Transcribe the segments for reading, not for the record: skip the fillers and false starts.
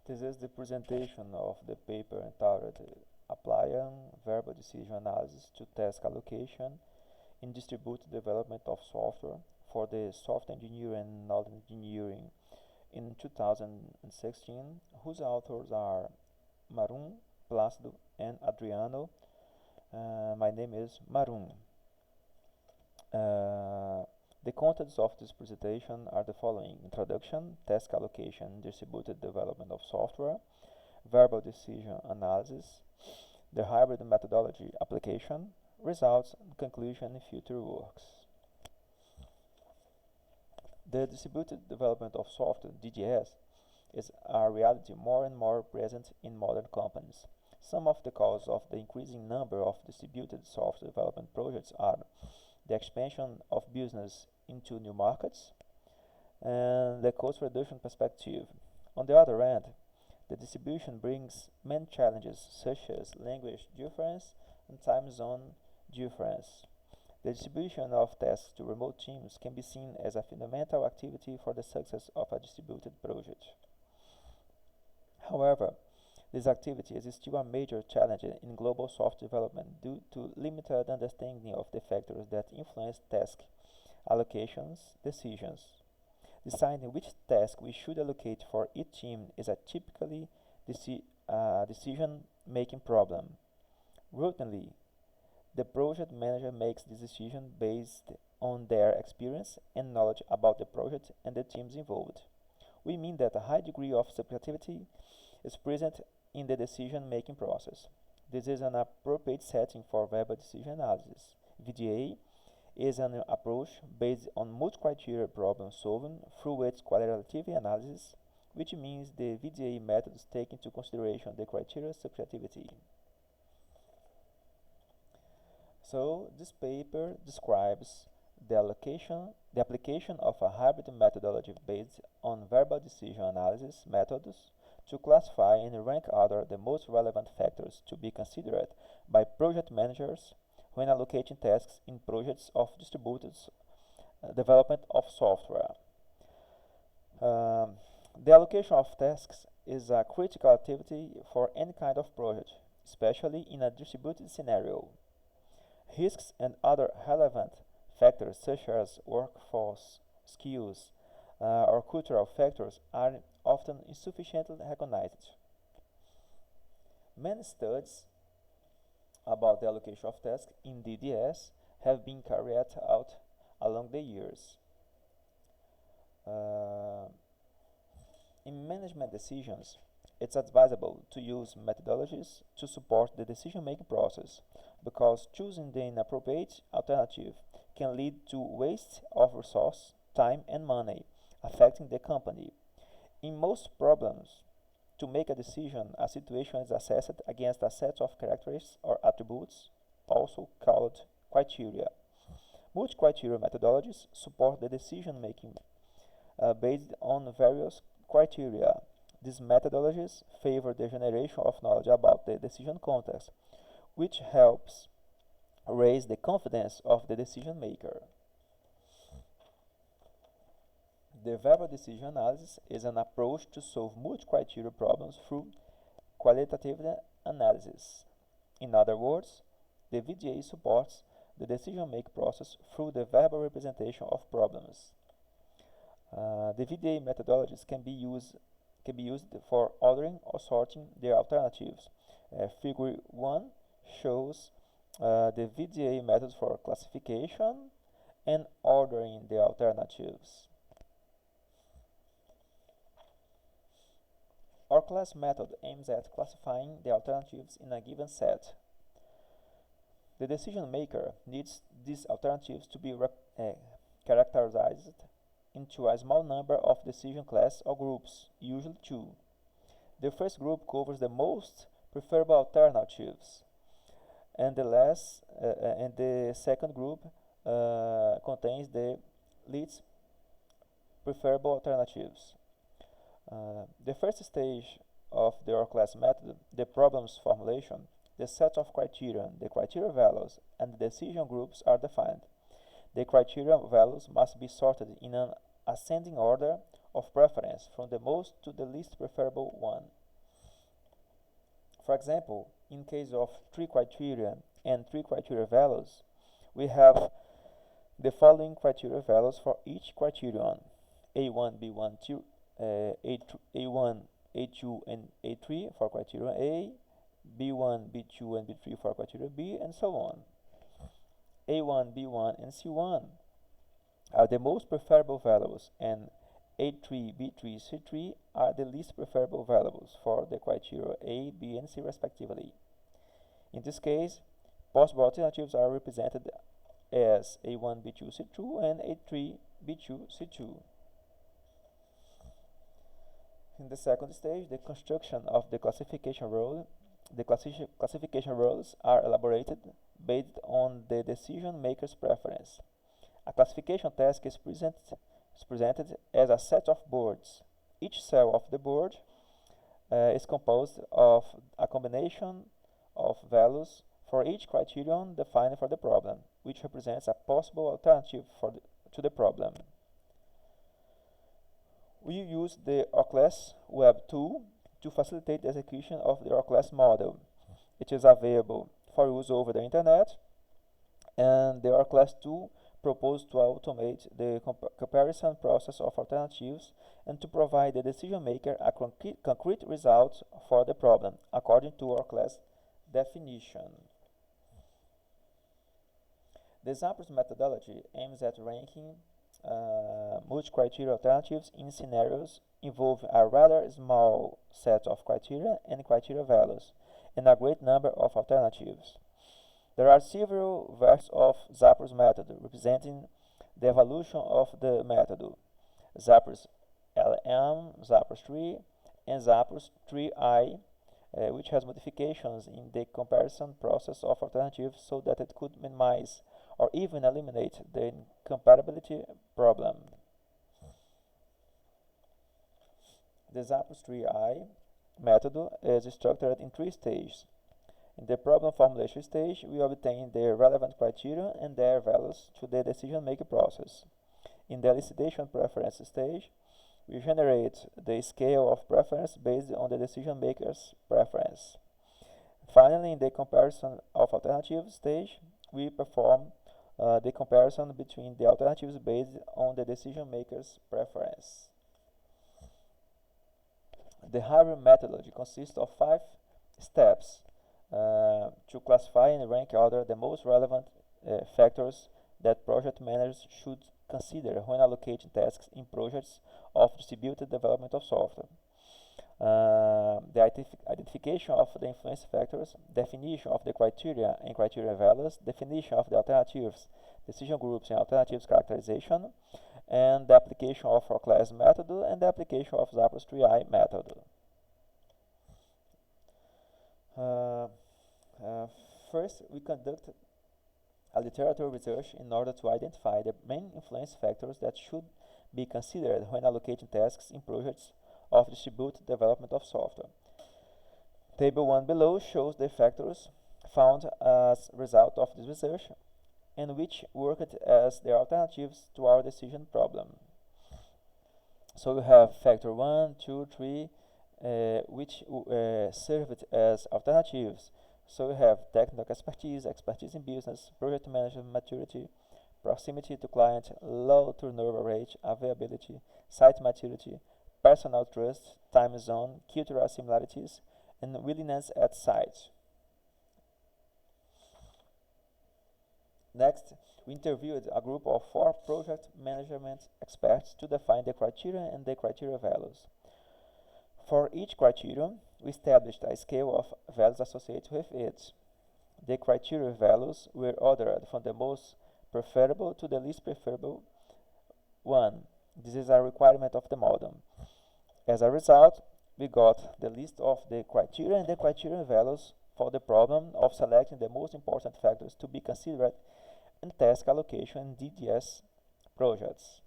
This is the presentation of the paper entitled Applying Verbal Decision Analysis to Task Allocation in Distributed Development of Software for the Software Engineering and Knowledge Engineering in 2016, whose authors are Marum, Plácido, and Adriano. My name is Marum. The contents of this presentation are the following: introduction, task allocation, distributed development of software, verbal decision analysis, the hybrid methodology application, results, conclusion, and future works. The distributed development of software, DDS, is a reality more and more present in modern companies. Some of the causes of the increasing number of distributed software development projects are the expansion of business into new markets and the cost reduction perspective. On the other hand, the distribution brings many challenges such as language difference and time zone difference. The distribution of tasks to remote teams can be seen as a fundamental activity for the success of a distributed project. However, this activity is still a major challenge in global software development due to limited understanding of the factors that influence task allocations decisions. Deciding which task we should allocate for each team is a typically decision-making problem. Routinely, the project manager makes this decision based on their experience and knowledge about the project and the teams involved. We mean that a high degree of subjectivity is present in the decision-making process. This is an appropriate setting for verbal decision analysis. VDA is an approach based on multi-criteria problem solving through its qualitative analysis, which means the VDA methods take into consideration the criteria subjectivity. So this paper describes the application of a hybrid methodology based on verbal decision analysis methods to classify and rank order the most relevant factors to be considered by project managers when allocating tasks in projects of distributed development of software. The allocation of tasks is a critical activity for any kind of project, especially in a distributed scenario. Risks and other relevant factors such as workforce, skills, or cultural factors are often insufficiently recognized. Many studies about the allocation of tasks in DDS have been carried out along the years. In management decisions, it's advisable to use methodologies to support the decision-making process because choosing the inappropriate alternative can lead to waste of resource, time, and money, affecting the company. In most problems, to make a decision, a situation is assessed against a set of characteristics or attributes, also called criteria. Multi-criteria methodologies support the decision-making based on various criteria. These methodologies favor the generation of knowledge about the decision context, which helps raise the confidence of the decision maker. The verbal decision analysis is an approach to solve multi-criteria problems through qualitative analysis. In other words, the VDA supports the decision-making process through the verbal representation of problems. The VDA methodologies can be used for ordering or sorting the alternatives. Figure 1 shows the VDA methods for classification and ordering the alternatives. Our class method aims at classifying the alternatives in a given set. The decision maker needs these alternatives to be characterized into a small number of decision classes or groups, usually two. The first group covers the most preferable alternatives, and the second group contains the least preferable alternatives. The first stage of the OR-class method, the problem's formulation, the set of criteria, the criteria values, and the decision groups are defined. The criteria values must be sorted in an ascending order of preference from the most to the least preferable one. For example, in case of 3 criteria and 3 criteria values, we have the following criteria values for each criterion: A1, B1, A1, A2, and A3 for criteria A, B1, B2, and B3 for criteria B, and so on. A1, B1, and C1 are the most preferable values, and A3, B3, C3 are the least preferable values for the criteria A, B, and C respectively. In this case, possible alternatives are represented as A1, B2, C2 and A3, B2, C2. In the second stage, the construction of the classification rule. The classification rules are elaborated based on the decision maker's preference. A classification task is presented as a set of boards. Each cell of the board is composed of a combination of values for each criterion defined for the problem, which represents a possible alternative to the problem. We use the ORCLESS web tool to facilitate the execution of the ORCLESS model. It is available for use over the internet, and the ORCLESS tool proposes to automate the comparison process of alternatives and to provide the decision maker a concrete result for the problem according to ORCLESS definition. The ZAPRS methodology aims at ranking multi-criteria alternatives in scenarios involving a rather small set of criteria and criteria values and a great number of alternatives. There are several versions of ZAPRS method representing the evolution of the method: ZAPRS LM, ZAPRS 3, and ZAPRS 3I, which has modifications in the comparison process of alternatives so that it could minimize or even eliminate the incompatibility problem. The ZAPRS 3I method is structured in 3 stages. In the problem formulation stage, we obtain the relevant criteria and their values to the decision-making process. In the elicitation preference stage, we generate the scale of preference based on the decision-maker's preference. Finally, in the comparison of alternatives stage, we perform the comparison between the alternatives based on the decision-maker's preference. The hierarchy methodology consists of 5 steps to classify and rank order the most relevant factors that project managers should consider when allocating tasks in projects of distributed development of software. The identification of the influence factors, definition of the criteria and criteria values, definition of the alternatives, decision groups and alternatives characterization, and the application of ORCLESS method and the application of ZAPRS 3I method. First, we conduct a literature research in order to identify the main influence factors that should be considered when allocating tasks in projects of distributed development of software. Table 1 below shows the factors found as a result of this research and which worked as the alternatives to our decision problem. So we have factor 1, 2, 3, which served as alternatives. So we have technical expertise, expertise in business, project management maturity, proximity to client, low turnover rate, availability, site maturity, personal trust, time zone, cultural similarities, and willingness at site. Next, we interviewed a group of 4 project management experts to define the criteria and the criteria values. For each criterion, we established a scale of values associated with it. The criteria values were ordered from the most preferable to the least preferable one. This is a requirement of the model. As a result, we got the list of the criteria and the criteria values for the problem of selecting the most important factors to be considered in task allocation in DDS projects.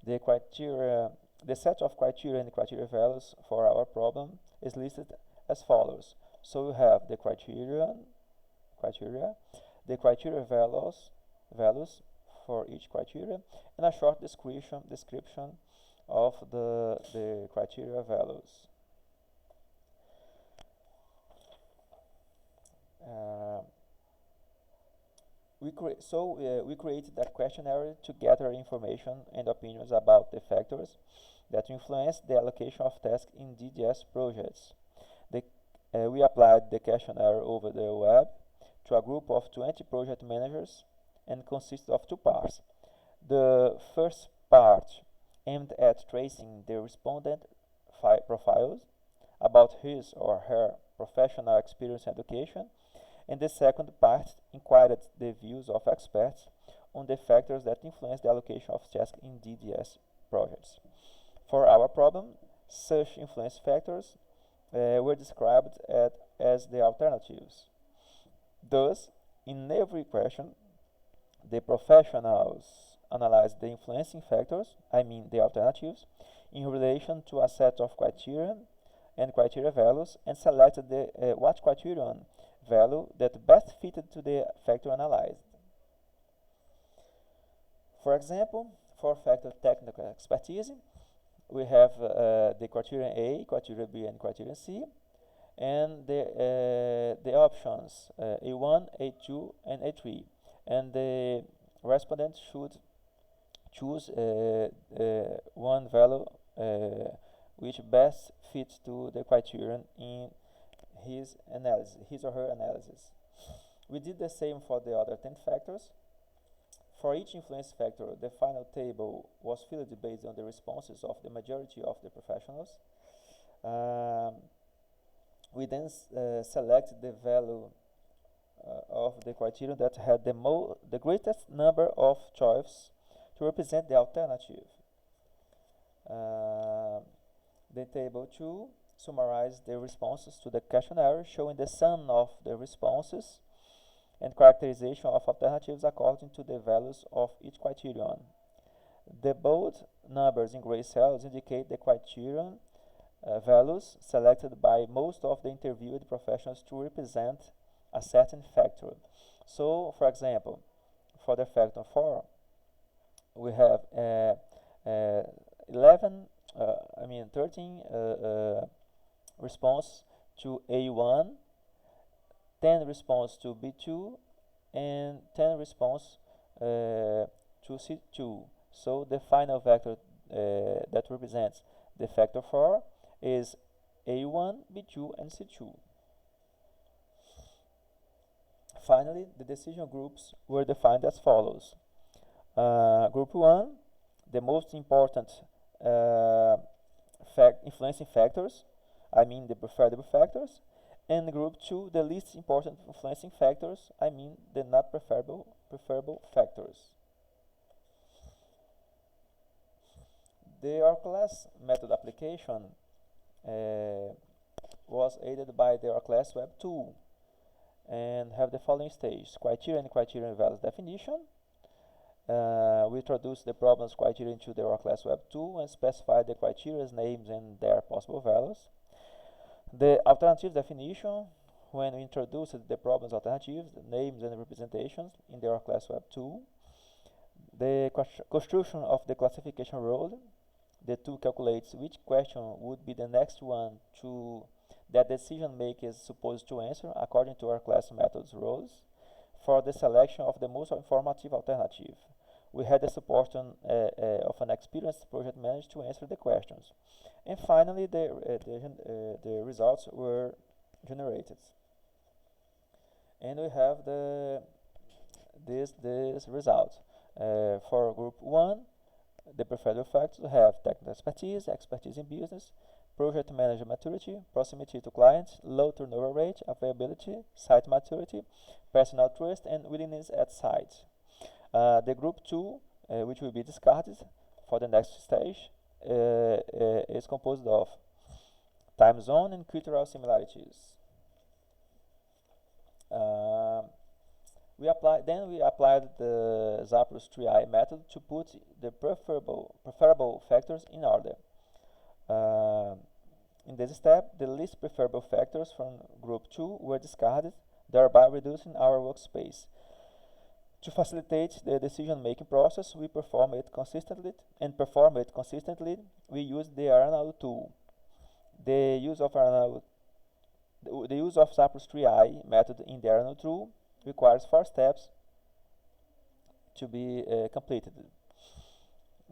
The set of criteria and criteria values for our problem is listed as follows. So we have the criteria, the criteria values for each criteria, and a short description of the criteria values. Uh, we created a questionnaire to gather information and opinions about the factors that influence the allocation of tasks in DDS projects. We applied the questionnaire over the web to a group of 20 project managers and consisted of two parts. The first part aimed at tracing the respondent profiles about his or her professional experience and education, and the second part inquired the views of experts on the factors that influence the allocation of tasks in DDS projects. For our problem, such influence factors were described as the alternatives. Thus, in every question, the professionals analyzed the influencing factors, I mean the alternatives, in relation to a set of criteria and criteria values, and selected what criterion value that best fitted to the factor analyzed. For example, for factor technical expertise, we have the criterion A, criterion B, and criterion C, and the options A1, A2, and A3. And the respondent should choose one value which best fits to the criterion in his or her analysis. We did the same for the other 10 factors. For each influence factor, the final table was filled based on the responses of the majority of the professionals. We then selected the value of the criterion that had the greatest number of choices to represent the alternative. The table 2 summarized the responses to the questionnaire, showing the sum of the responses and characterization of alternatives according to the values of each criterion. The bold numbers in gray cells indicate the criterion values selected by most of the interviewed professionals to represent a certain factor. So, for example, for the factor 4, we have 13 response to A1, 10 response to B2, and 10 response to C2. So the final vector that represents the factor 4 is A1, B2, and C2. Finally, the decision groups were defined as follows. Group 1, the most important influencing factors, I mean the preferable factors, and group 2, the least important influencing factors, I mean the not preferable factors. The ORCLASS method application was aided by the ORCLASS web tool and have the following stages: criteria and criterion values definition. We introduced the problems criteria into the ORCLASS web tool and specified the criteria's names and their possible values. The alternative definition, when we introduced the problem's alternatives, the names and representations in the ORCLASS web tool. The construction of the classification rule. The tool calculates which question would be the next one that decision maker is supposed to answer according to ORCLASS method's rules for the selection of the most informative alternative. We had the support of an experienced project manager to answer the questions. And finally, the results were generated. And we have this result. For group 1, the preferred factors have technical expertise in business, project manager maturity, proximity to clients, low turnover rate, availability, site maturity, personal trust, and willingness at site. The group 2, which will be discarded for the next stage, is composed of time zone and cultural similarities. We applied the Zappos 3i method to put the preferable factors in order. In this step, the least preferable factors from group 2 were discarded, thereby reducing our workspace. To facilitate the decision-making process, we perform it consistently, we use the RNL tool. The use of RNL the use of Zappos3i method in the Aranow tool requires 4 steps to be completed.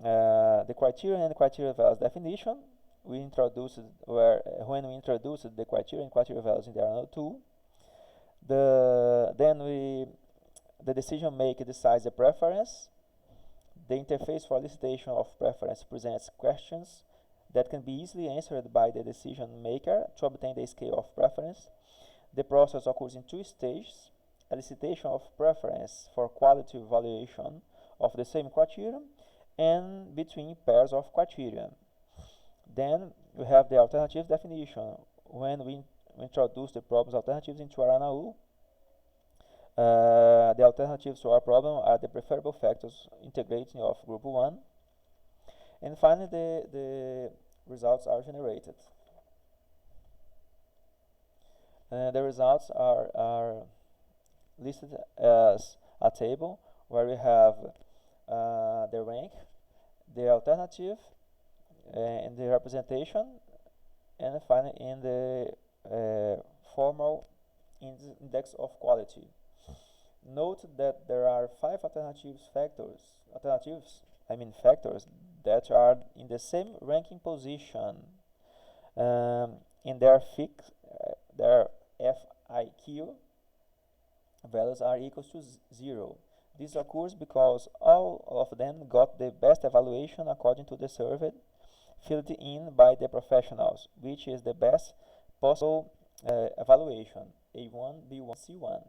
The criteria and criteria values definition we introduced when we introduced the criteria and criteria values in the Aranow tool. The decision maker decides the preference. The interface for elicitation of preference presents questions that can be easily answered by the decision maker to obtain the scale of preference. The process occurs in 2 stages: elicitation of preference for quality evaluation of the same criterion and between pairs of criteria. Then we have the alternative definition. When we introduce the problem's alternatives into Aranow, the alternatives to our problem are the preferable factors integrating of group 1. And finally, the results are generated. The results are listed as a table where we have the rank, the alternative, and the representation, and finally in the formal index of quality. Note that there are 5 factors that are in the same ranking position in their FIQ values are equal to 0. This occurs because all of them got the best evaluation according to the survey filled in by the professionals, which is the best possible evaluation, A1, B1, C1.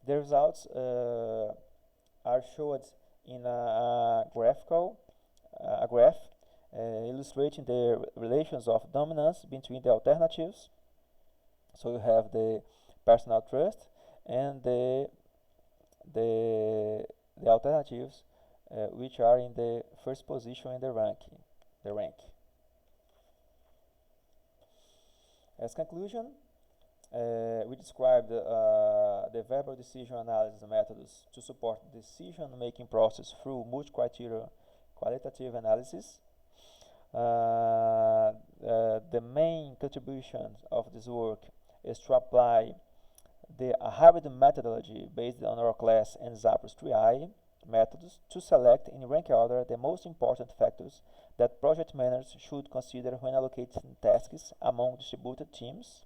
The results are shown in a graph illustrating the relations of dominance between the alternatives. So you have the personal trust and the alternatives which are in the first position in the rank. As conclusion, we described the verbal decision analysis methods to support the decision-making process through multi-criteria qualitative analysis. The main contribution of this work is to apply a hybrid methodology based on our class and Zappos3i methods to select in rank order the most important factors that project managers should consider when allocating tasks among distributed teams.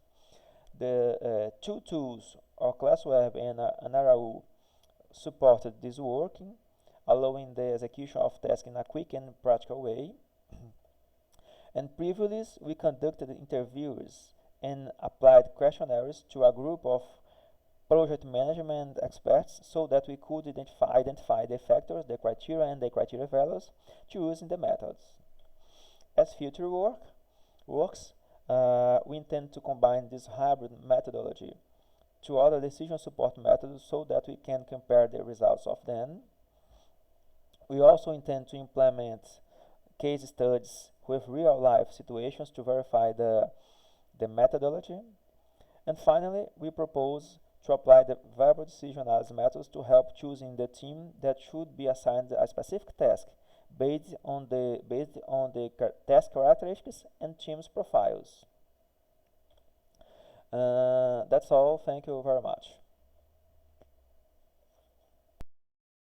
The 2 tools, our ClassWeb and Aranow, supported this working, allowing the execution of tasks in a quick and practical way. And previously, we conducted interviews and applied questionnaires to a group of project management experts so that we could identify the factors, the criteria, and the criteria values to use in the methods. As future works, we intend to combine this hybrid methodology to other decision support methods so that we can compare the results of them. We also intend to implement case studies with real-life situations to verify the methodology. And finally, we propose to apply the verbal decision analysis methods to help choosing the team that should be assigned a specific task based on the task characteristics and teams profiles. That's all. Thank you very much.